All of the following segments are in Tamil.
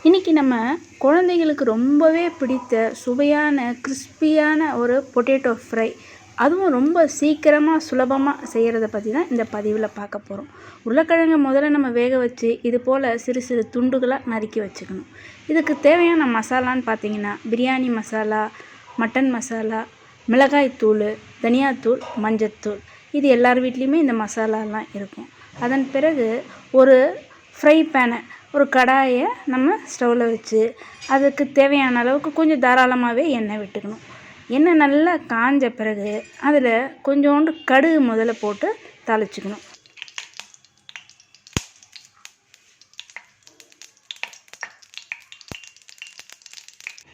இன்றைக்கி நம்ம குழந்தைகளுக்கு ரொம்பவே பிடித்த சுவையான கிறிஸ்பியான ஒரு பொட்டேட்டோ ஃப்ரை, அதுவும் ரொம்ப சீக்கிரமாக சுலபமாக செய்கிறத பற்றி தான் இந்த பதிவில் பார்க்க போகிறோம். உருளைக்கிழங்கை முதல்ல நம்ம வேக வச்சு இது போல் சிறு சிறு துண்டுகளாக நறுக்கி வச்சுக்கணும். இதுக்கு தேவையான மசாலான்னு பார்த்தீங்கன்னா பிரியாணி மசாலா, மட்டன் மசாலா, மிளகாய்த்தூள், தனியாத்தூள், மஞ்சத்தூள். இது எல்லார் வீட்லேயுமே இந்த மசாலாலாம் இருக்கும். அதன் பிறகு ஒரு ஃப்ரை பேனை, ஒரு கடாயை நம்ம ஸ்டவ்வில் வச்சு அதுக்கு தேவையான அளவுக்கு கொஞ்சம் தாராளமாகவே எண்ணெய் விட்டுக்கணும். எண்ணெய் நல்லா காஞ்ச பிறகு அதில் கொஞ்சோண்டு கடுகு முதல்ல போட்டு தாளிச்சுக்கணும்.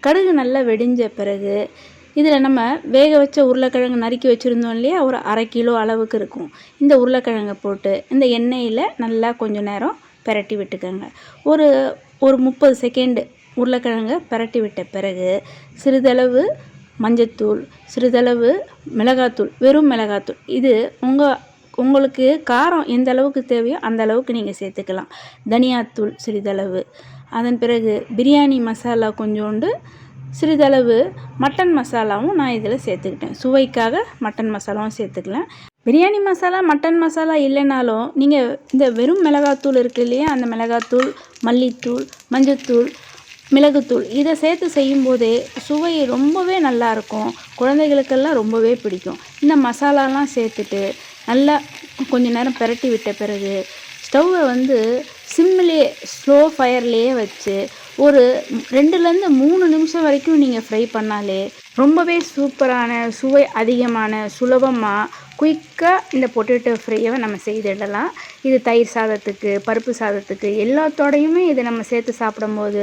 கடுகு நல்லா வெடிஞ்ச பிறகு இதில் நம்ம வேக வச்ச உருளைக்கிழங்கு நறுக்கி வச்சுருந்தோம் இல்லையா, ஒரு 1/2 கிலோ அளவுக்கு இருக்கும். இந்த உருளைக்கிழங்கை போட்டு இந்த எண்ணெயில் நல்லா கொஞ்சம் நேரம் பிரட்டி விட்டுக்கோங்க. ஒரு 30 செகண்டு உருளைக்கிழங்கை பிரட்டி விட்ட பிறகு சிறிதளவு மஞ்சத்தூள், சிறிதளவு மிளகாத்தூள், வெறும் மிளகாத்தூள், இது உங்களுக்கு காரம் எந்த அளவுக்கு தேவையோ அந்த அளவுக்கு நீங்கள் சேர்த்துக்கலாம். தனியாத்தூள் சிறிதளவு, அதன் பிறகு பிரியாணி மசாலா கொஞ்சோண்டு, சிறிதளவு மட்டன் மசாலாவும் நான் இதில் சேர்த்துக்கிட்டேன். சுவைக்காக மட்டன் மசாலாவும் சேர்த்துக்கலாம். பிரியாணி மசாலா, மட்டன் மசாலா இல்லைனாலும் நீங்கள் இந்த வெறும் மிளகாத்தூள் இருக்குது இல்லையா, அந்த மிளகாத்தூள், மல்லித்தூள், மஞ்சத்தூள், மிளகுத்தூள் இதை சேர்த்து செய்யும்போதே சுவை ரொம்பவே நல்லாயிருக்கும். குழந்தைகளுக்கெல்லாம் ரொம்பவே பிடிக்கும். இந்த மசாலாலாம் சேர்த்துட்டு நல்லா கொஞ்சம் நேரம் பிரட்டி விட்ட பிறகு ஸ்டவ்வை சிம்மிலே ஸ்லோ ஃபயர்லேயே வச்சு ஒரு 2லேருந்து 3 நிமிஷம் வரைக்கும் நீங்கள் ஃப்ரை பண்ணாலே ரொம்பவே சூப்பரான, சுவை அதிகமான, சுலபமாக, குயிக்காக இந்த பொட்டேட்டோ ஃப்ரையை நம்ம செய்திடலாம். இது தயிர் சாதத்துக்கு, பருப்பு சாதத்துக்கு எல்லாத்தோடையுமே இதை நம்ம சேர்த்து சாப்பிடும்போது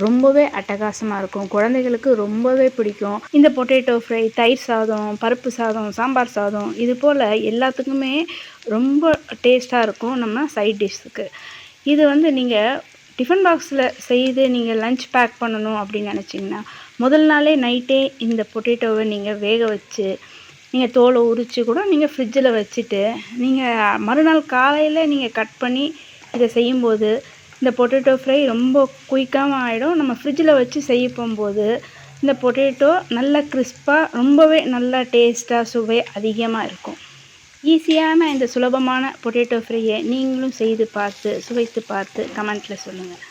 ரொம்பவே அட்டகாசமாக இருக்கும். குழந்தைகளுக்கு ரொம்பவே பிடிக்கும். இந்த பொட்டேட்டோ ஃப்ரை தயிர் சாதம், பருப்பு சாதம், சாம்பார் சாதம் இது போல் எல்லாத்துக்குமே ரொம்ப டேஸ்ட்டாக இருக்கும். நம்ம சைட் டிஷ்ஷுக்கு இது நீங்கள் டிஃபன் பாக்ஸில் செய்து நீங்கள் லஞ்ச் பேக் பண்ணணும் அப்படின்னு நினச்சிங்கன்னா முதல் நாளே நைட்டே இந்த பொட்டேட்டோவை நீங்கள் வேக வச்சு நீங்கள் தோலை உரித்து கூட நீங்கள் ஃப்ரிட்ஜில் வச்சுட்டு நீங்கள் மறுநாள் காலையில் நீங்கள் கட் பண்ணி இதை செய்யும்போது இந்த பொட்டேட்டோ ஃப்ரை ரொம்ப குயிக்காகவும் ஆகிடும். நம்ம ஃப்ரிட்ஜில் வச்சு செய்ய போகும்போது இந்த பொட்டேட்டோ நல்லா கிறிஸ்பாக, ரொம்பவே நல்லா டேஸ்ட்டாக, சுவை அதிகமாக இருக்கும். ஈஸியான இந்த சுலபமான பொட்டேட்டோ ஃப்ரையை நீங்களும் செய்து பார்த்து சுவைத்து பார்த்து கமெண்ட்டில் சொல்லுங்கள்.